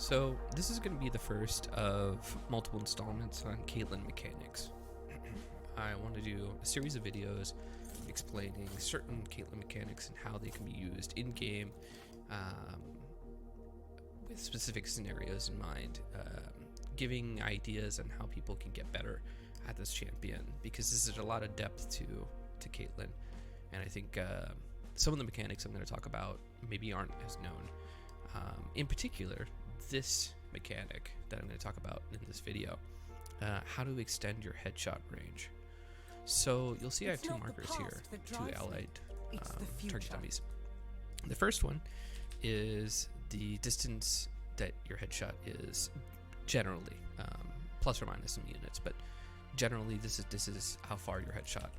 So this is going to be the first of multiple installments on Caitlyn Mechanics. I want to do a series of videos explaining certain Caitlyn mechanics and how they can be used in-game with specific scenarios in mind, giving ideas on how people can get better at this champion, because this is a lot of depth to Caitlyn, and I think some of the mechanics I'm going to talk about maybe aren't as known. In particular, this mechanic that I'm going to talk about in this video, how to extend your headshot range. So you'll see I have two markers here, two allied target dummies. The first one is the distance that your headshot is generally, plus or minus some units, but generally this is how far your headshot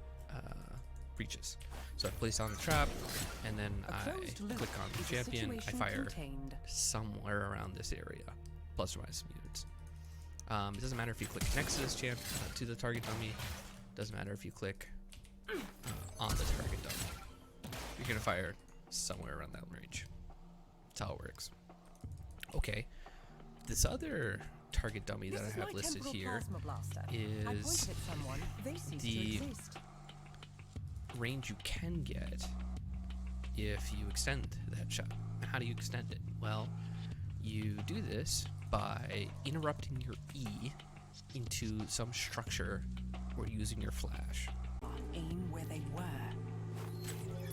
reaches. So I place on the trap, and then I click on the champion. I fire somewhere around this area, plus or minus some units. It doesn't matter if you click next to this champ, to the target dummy. Doesn't matter if you click on the target dummy. You're gonna fire somewhere around that range. That's how it works. Okay, this other target dummy that I have listed here is the range you can get if you extend the headshot. And how do you extend it? Well, you do this by interrupting your E into some structure or using your flash. Aim where they were.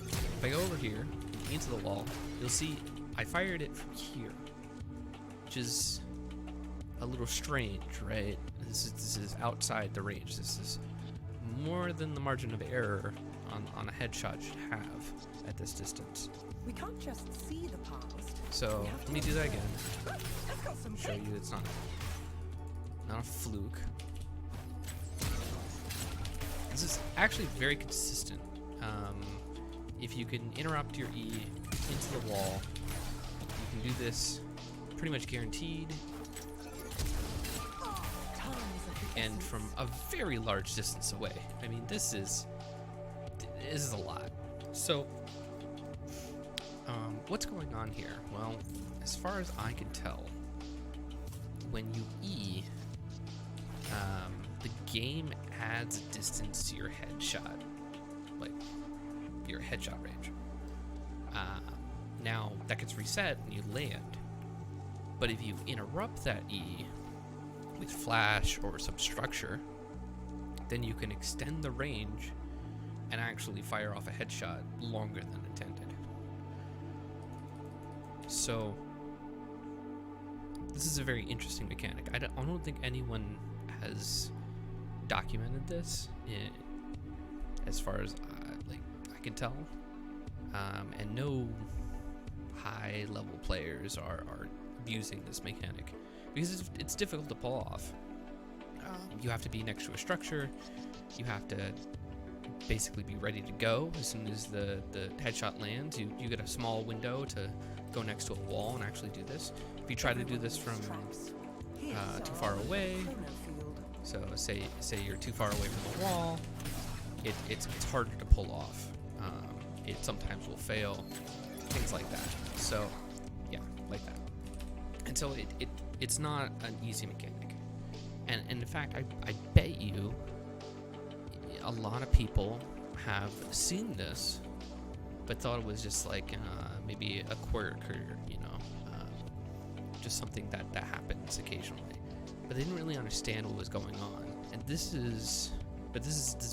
If I go over here into the wall, you'll see I fired it from here, which is a little strange, right? This is outside the range. This is more than the margin of error on a headshot should have at this distance. We can't just see the past. So let me do that again. Show you it's not a fluke. This is actually very consistent. If you can interrupt your E into the wall, you can do this pretty much guaranteed, and from a very large distance away. I mean, this is a lot. So what's going on here? Well, as far as I can tell, when you E, the game adds distance to your headshot, like your headshot range. Now that gets reset and you land, but if you interrupt that E with flash or some structure, then you can extend the range and actually fire off a headshot longer than intended. So this is a very interesting mechanic. I don't think anyone has documented this as far as I can tell, and no high level players are abusing this mechanic because it's difficult to pull off. You have to be next to a structure. You have to basically be ready to go as soon as the headshot lands. You get a small window to go next to a wall and actually do this. If you try to do this from too far away, so say you're too far away from the wall, it's harder to pull off. It sometimes will fail, things like that. So yeah, like that. And so it's not an easy mechanic. And in fact, I bet you a lot of people have seen this, but thought it was just like maybe a quirk, or just something that happens occasionally. But they didn't really understand what was going on. And this is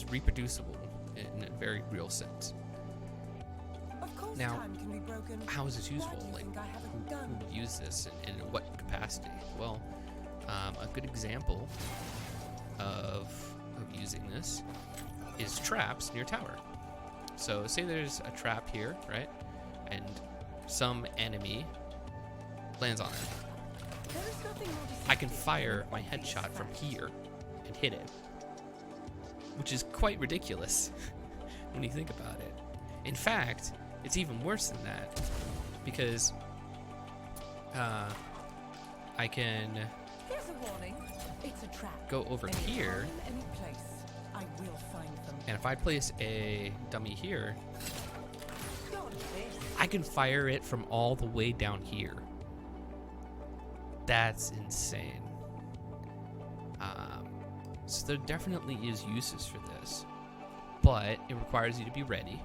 reproducible in a very real sense. Now, how is this useful? Like, who would use this and in what capacity? Well, a good example of using this is traps near tower. So say there's a trap here, right? And some enemy lands on it. I can fire my headshot from here and hit it, which is quite ridiculous when you think about it. In fact, it's even worse than that, because I can go over here, and if I place a dummy here, I can fire it from all the way down here. That's insane. So there definitely is uses for this, but it requires you to be ready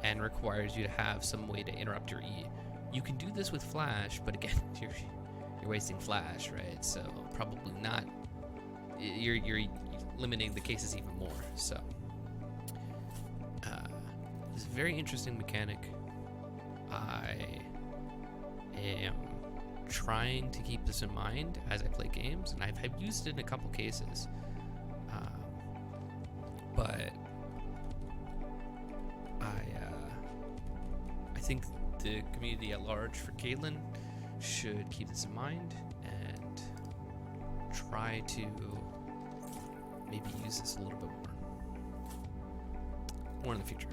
and requires you to have some way to interrupt your E. You can do this with Flash, but again, you're wasting Flash, right? So probably not. You're limiting the cases even more. So it's a very interesting mechanic. I am trying to keep this in mind as I play games, and I've used it in a couple cases, but I think the community at large for Caitlyn should keep this in mind and try to maybe use this a little bit more in the future.